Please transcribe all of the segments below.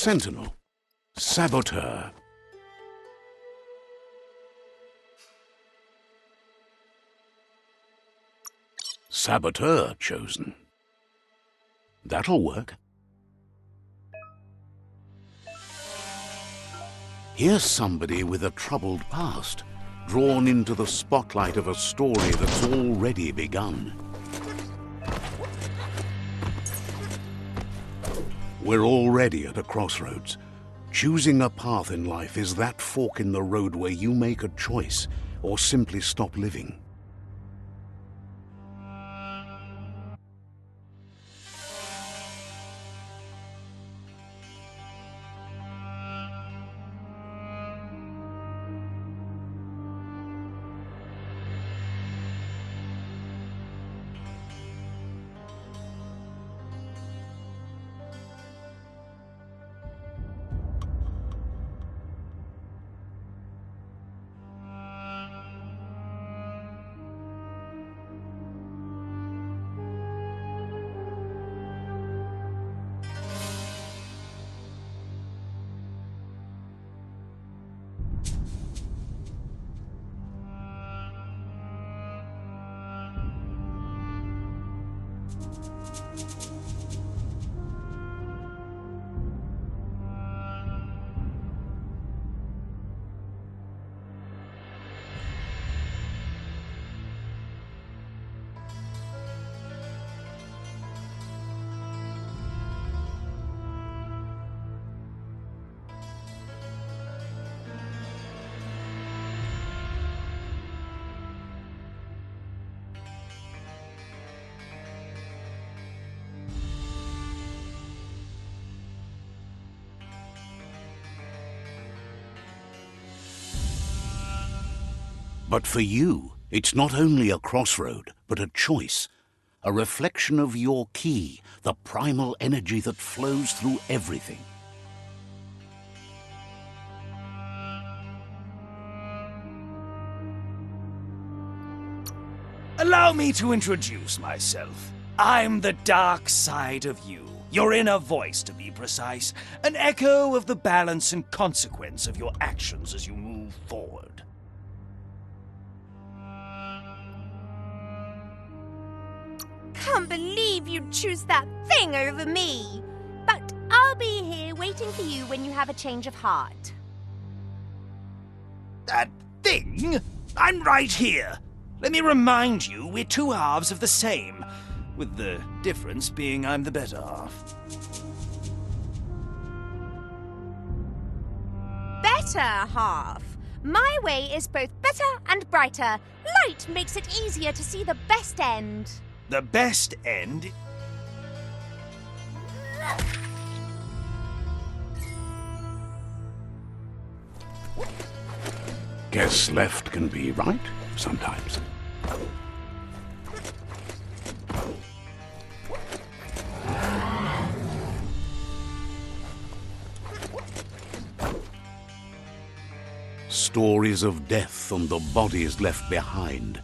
Sentinel. Saboteur. Saboteur chosen. That'll work. Here's somebody with a troubled past, drawn into the spotlight of a story that's already begun. We're already at a crossroads. Choosing a path in life is that fork in the road where you make a choice or simply stop living. But for you, it's not only a crossroad, but a choice. A reflection of your key, the primal energy that flows through everything. Allow me to introduce myself. I'm the dark side of you. Your inner voice, to be precise. An echo of the balance and consequence of your actions as you move forward. Can't believe you'd choose that thing over me. But I'll be here waiting for you when you have a change of heart. That thing? I'm right here. Let me remind you, we're two halves of the same, with the difference being I'm the better half. Better half. My way is both better and brighter. Light makes it easier to see the best end. The best end? Guess left can be right sometimes. Stories of death and the bodies left behind.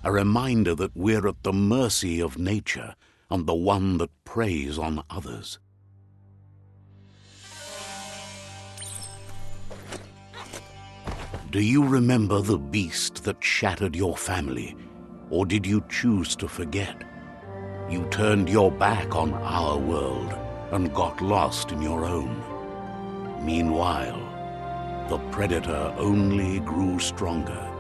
A reminder that we're at the mercy of nature and the one that preys on others. Do you remember the beast that shattered your family, or did you choose to forget? You turned your back on our world and got lost in your own. Meanwhile, the predator only grew stronger.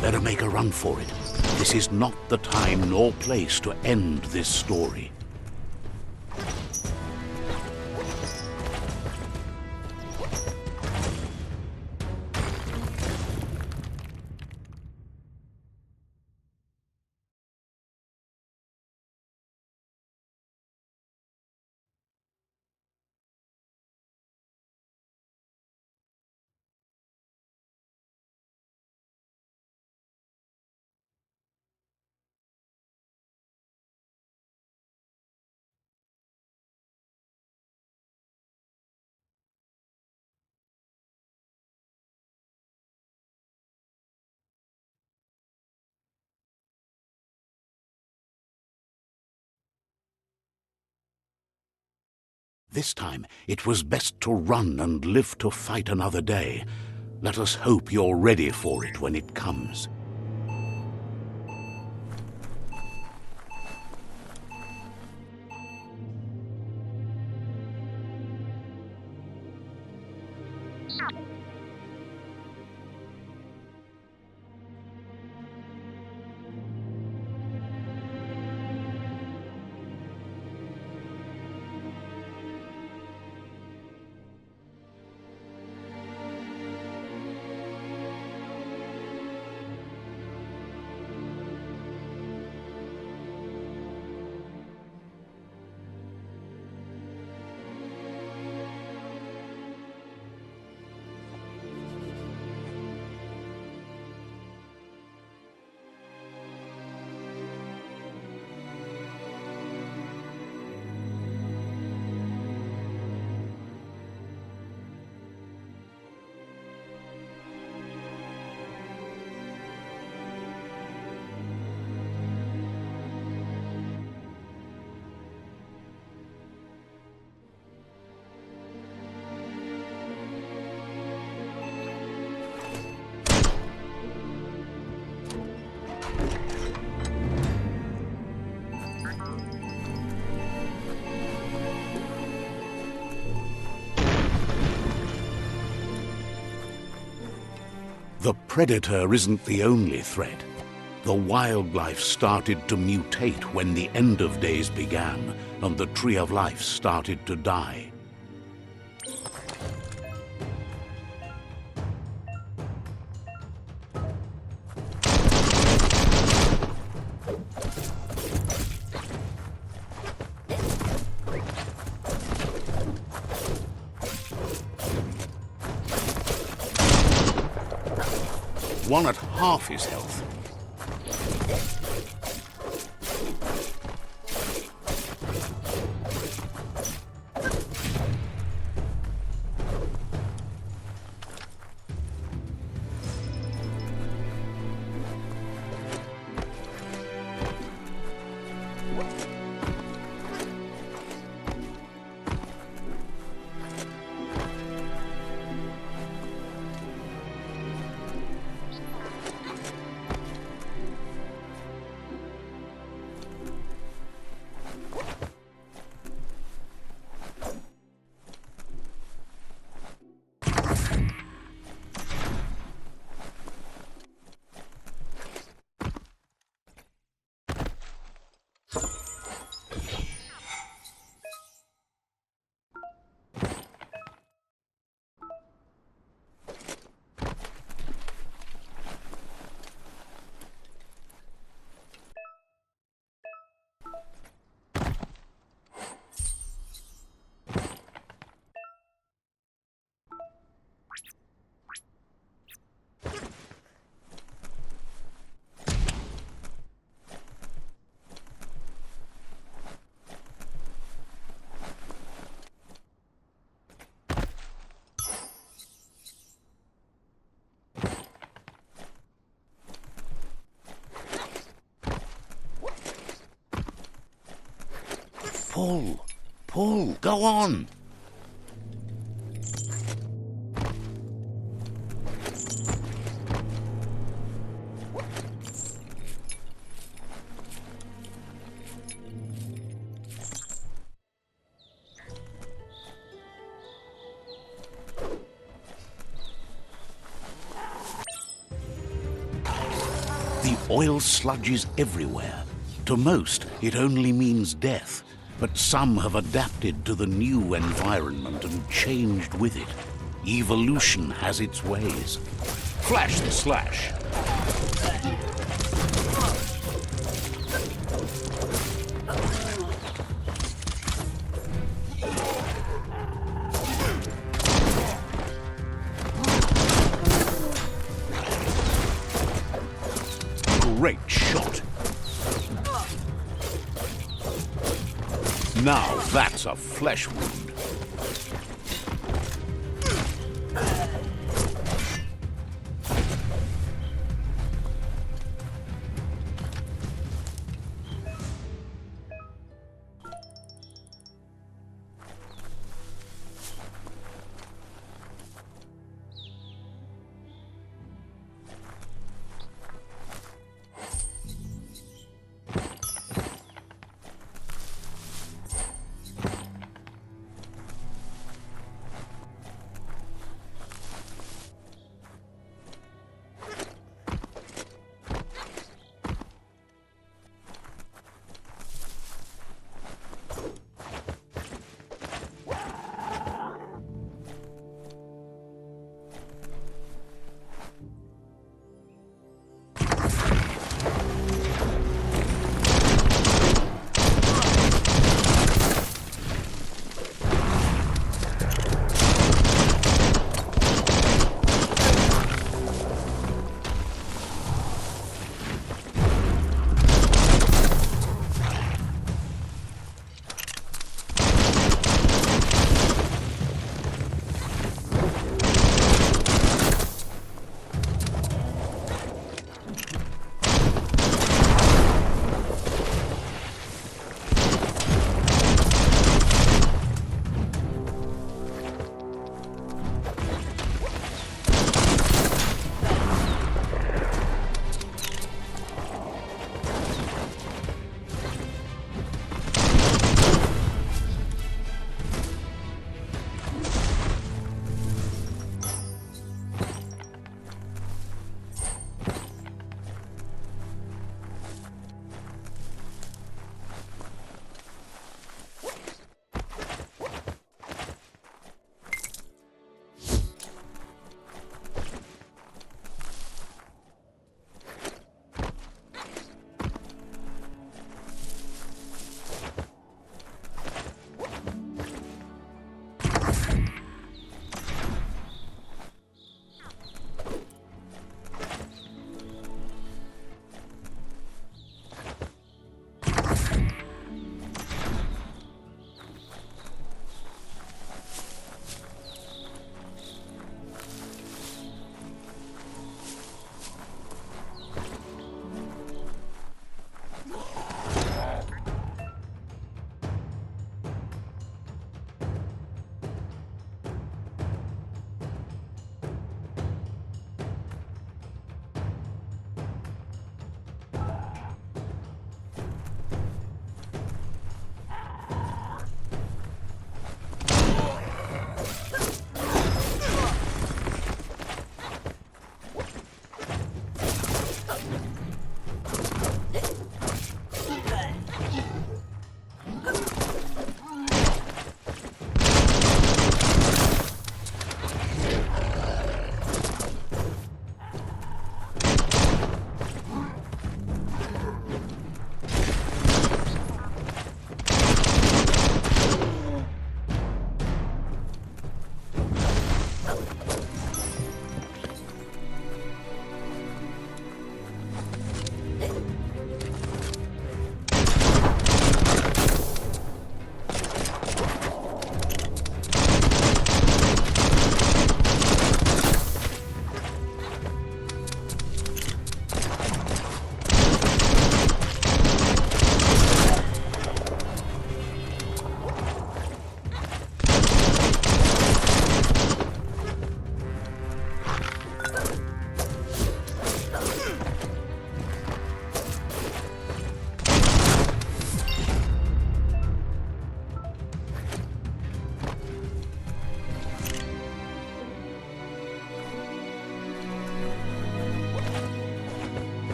Better make a run for it. This is not the time nor place to end this story. This time, it was best to run and live to fight another day. Let us hope you're ready for it when it comes. The predator isn't the only threat. The wildlife started to mutate when the end of days began, and the tree of life started to die. One at half his health. Pull! Pull! Go on! The oil sludges everywhere. To most, it only means death, but some have adapted to the new environment and changed with it. Evolution has its ways. Flash the slash! Great shot! Now that's a flesh wound.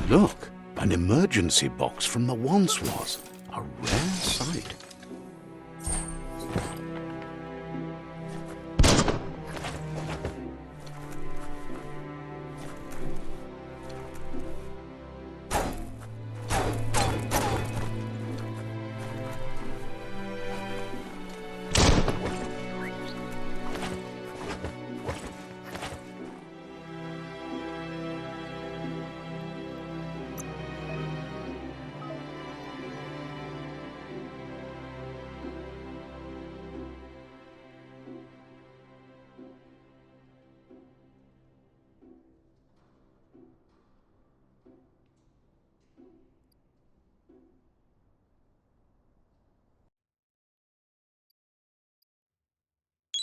Look, an emergency box from the once was. A rare sight.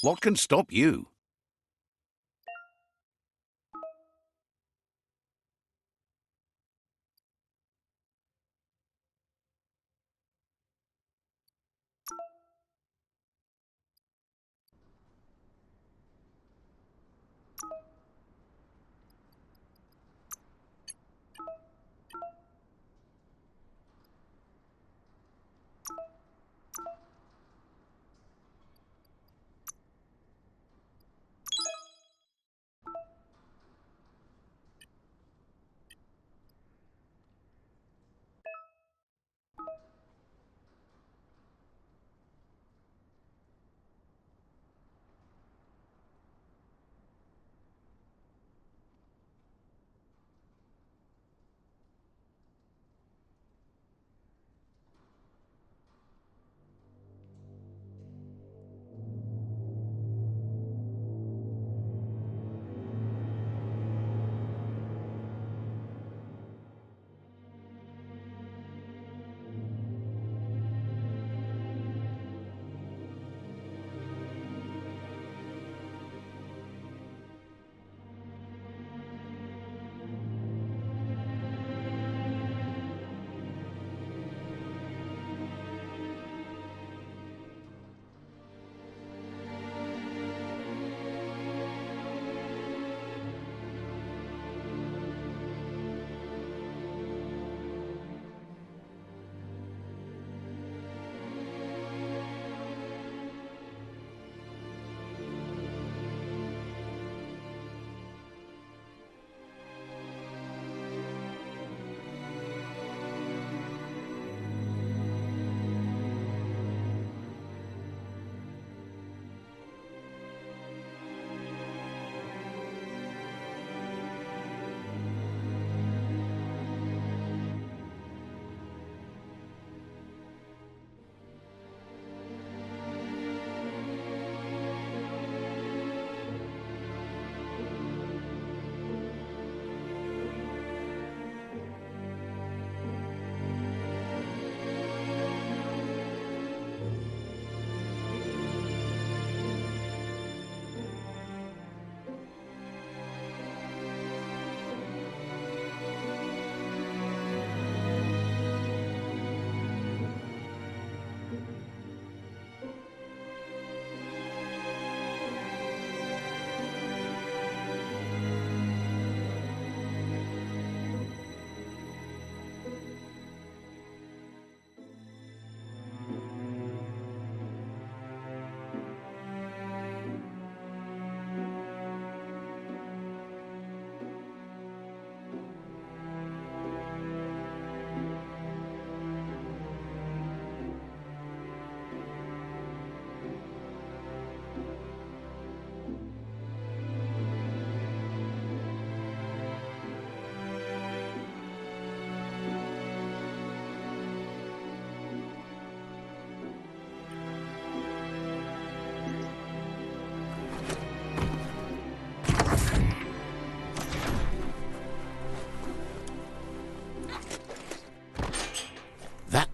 What can stop you?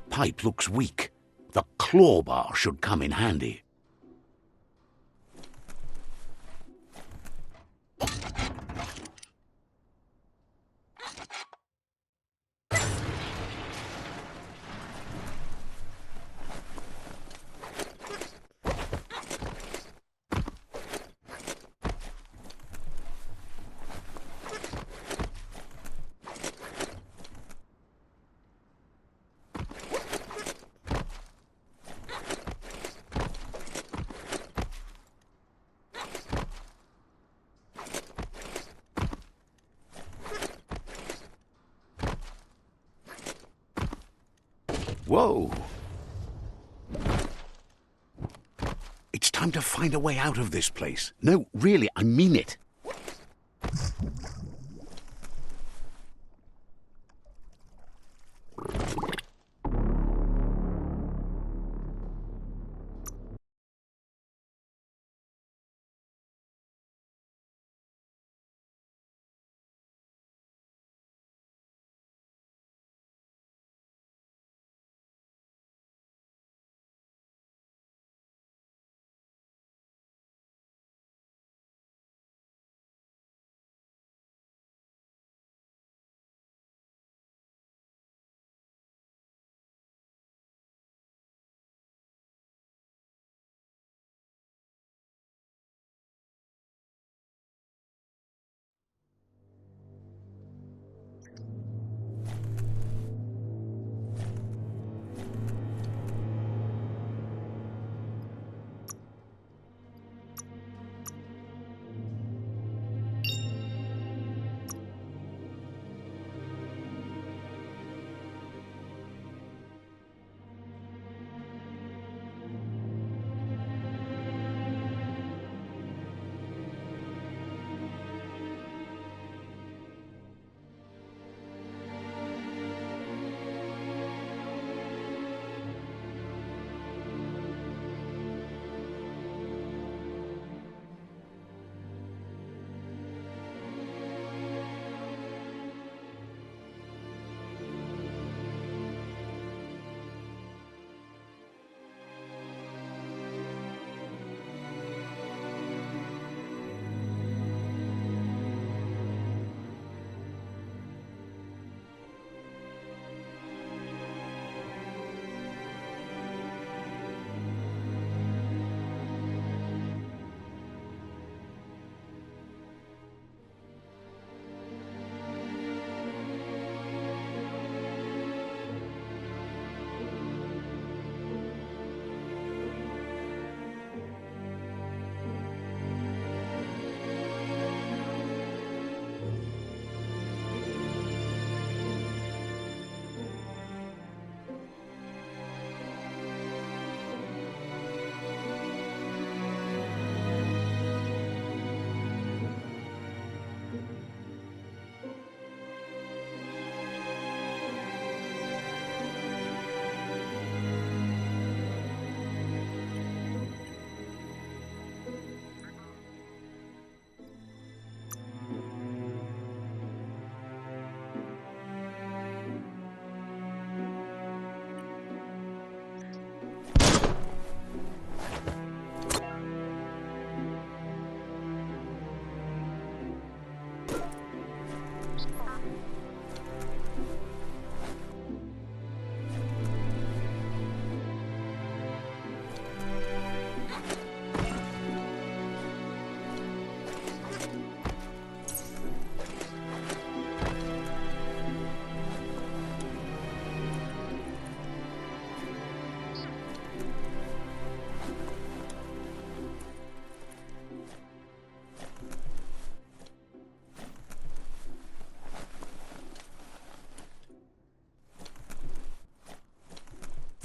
Pipe looks weak. The claw bar should come in handy. Whoa. It's time to find a way out of this place. No, really, I mean it.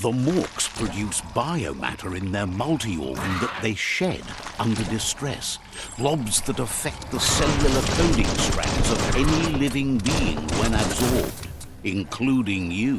The MORKS produce biomatter in their multi-organ that they shed under distress. Blobs that affect the cellular coding strands of any living being when absorbed, including you.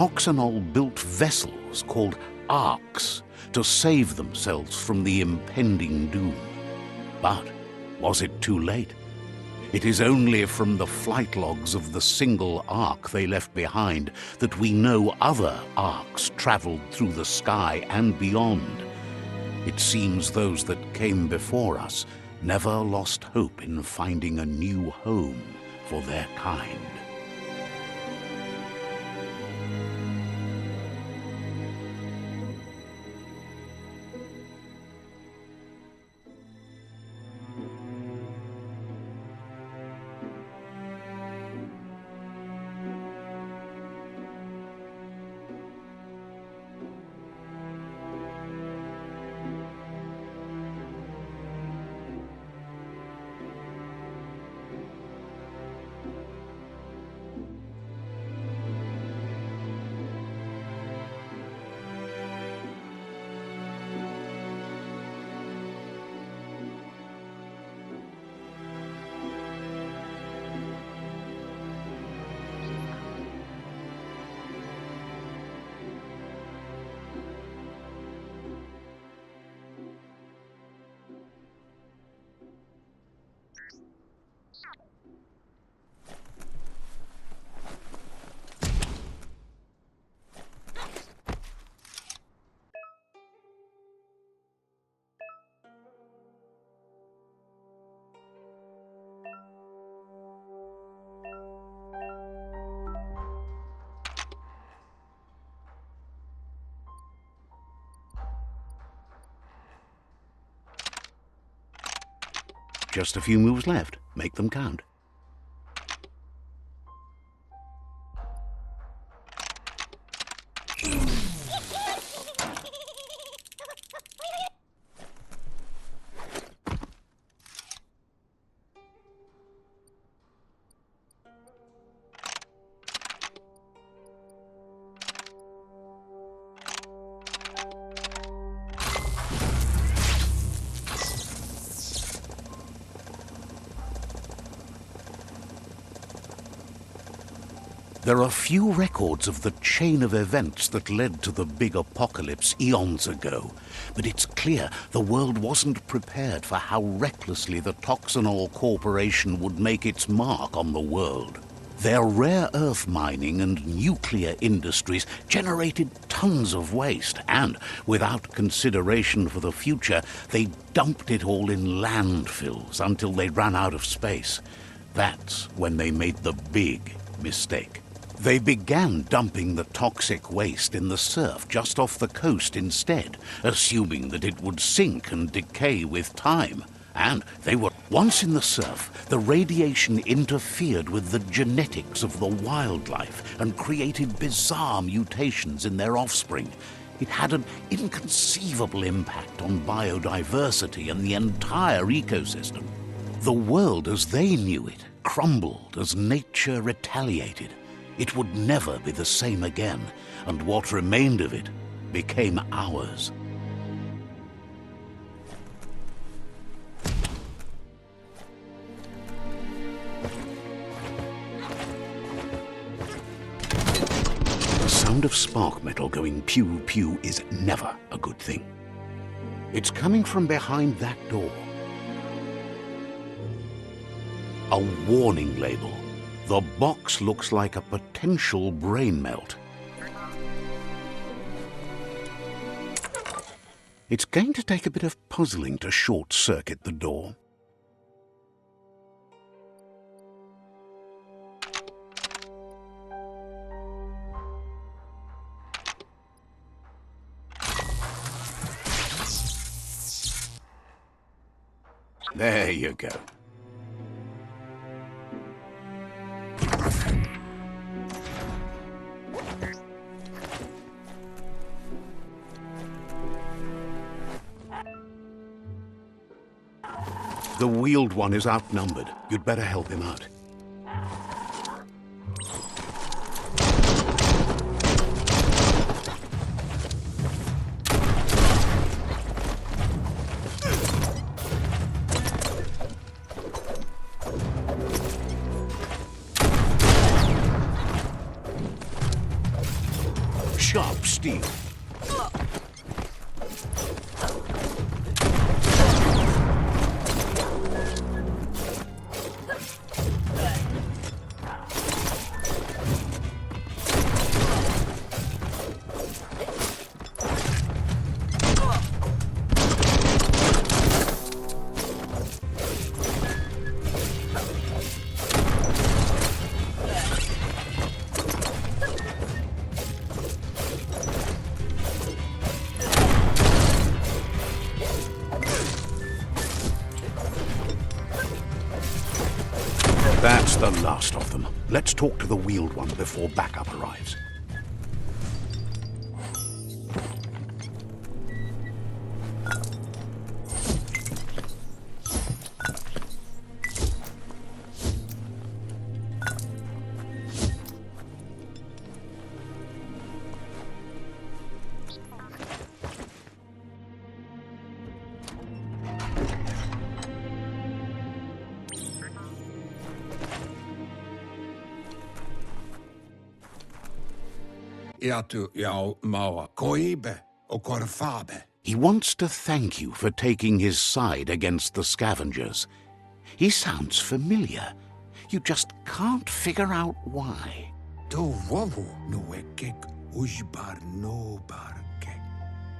Toxanol built vessels called arks to save themselves from the impending doom. But was it too late? It is only from the flight logs of the single ark they left behind that we know other arks traveled through the sky and beyond. It seems those that came before us never lost hope in finding a new home for their kind. Just a few moves left. Make them count. There are few records of the chain of events that led to the big apocalypse eons ago, but it's clear the world wasn't prepared for how recklessly the Toxanol Corporation would make its mark on the world. Their rare earth mining and nuclear industries generated tons of waste, and, without consideration for the future, they dumped it all in landfills until they ran out of space. That's when they made the big mistake. They began dumping the toxic waste in the surf just off the coast instead, assuming that it would sink and decay with time. And they were once in the surf, the radiation interfered with the genetics of the wildlife and created bizarre mutations in their offspring. It had an inconceivable impact on biodiversity and the entire ecosystem. The world as they knew it crumbled as nature retaliated. It would never be the same again, and what remained of it became ours. The sound of spark metal going pew-pew is never a good thing. It's coming from behind that door. A warning label. The box looks like a potential brain melt. It's going to take a bit of puzzling to short-circuit the door. There you go. The wheeled one is outnumbered. You'd better help him out. steel. That's the last of them. Let's talk to the wheeled one before backup arrives. He wants to thank you for taking his side against the scavengers. He sounds familiar. You just can't figure out why.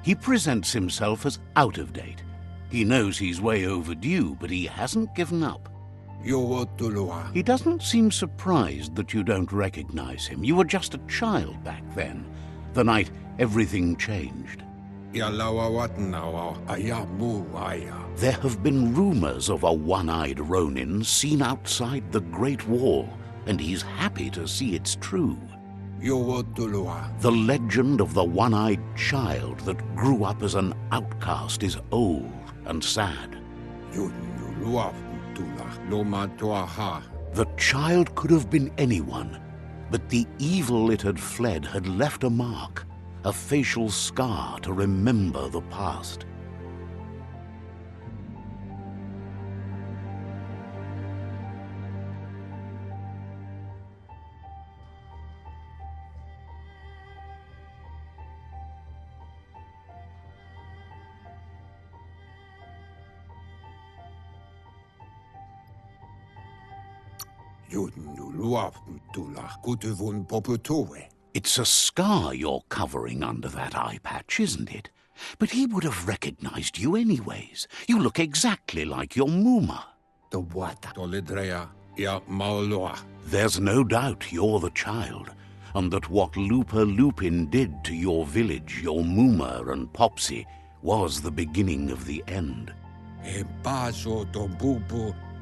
He presents himself as out of date. He knows he's way overdue, but he hasn't given up. He doesn't seem surprised that you don't recognize him. You were just a child back then, the night everything changed. There have been rumors of a one-eyed Ronin seen outside the Great Wall, and he's happy to see it's true. The legend of the one-eyed child that grew up as an outcast is old and sad. The child could have been anyone, but the evil it had fled had left a mark, a facial scar to remember the past. It's a scar you're covering under that eye patch, isn't it? But he would have recognized you anyways. You look exactly like your Muma. There's no doubt you're the child, and that what LUPA-LUPIN did to your village, your Muma and Popsy, was the beginning of the end.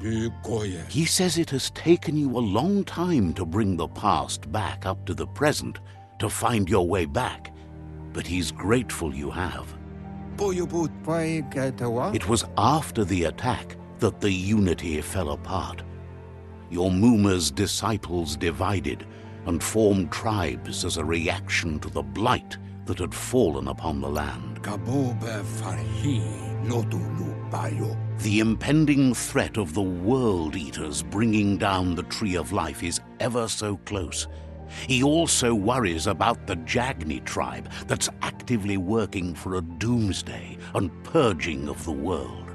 He says it has taken you a long time to bring the past back up to the present, to find your way back, but he's grateful you have. It was after the attack that the unity fell apart. Your Muma's disciples divided and formed tribes as a reaction to the blight that had fallen upon the land. The impending threat of the World Eaters bringing down the Tree of Life is ever so close. He also worries about the Jagni tribe that's actively working for a doomsday and purging of the world.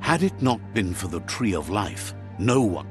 Had it not been for the Tree of Life, no one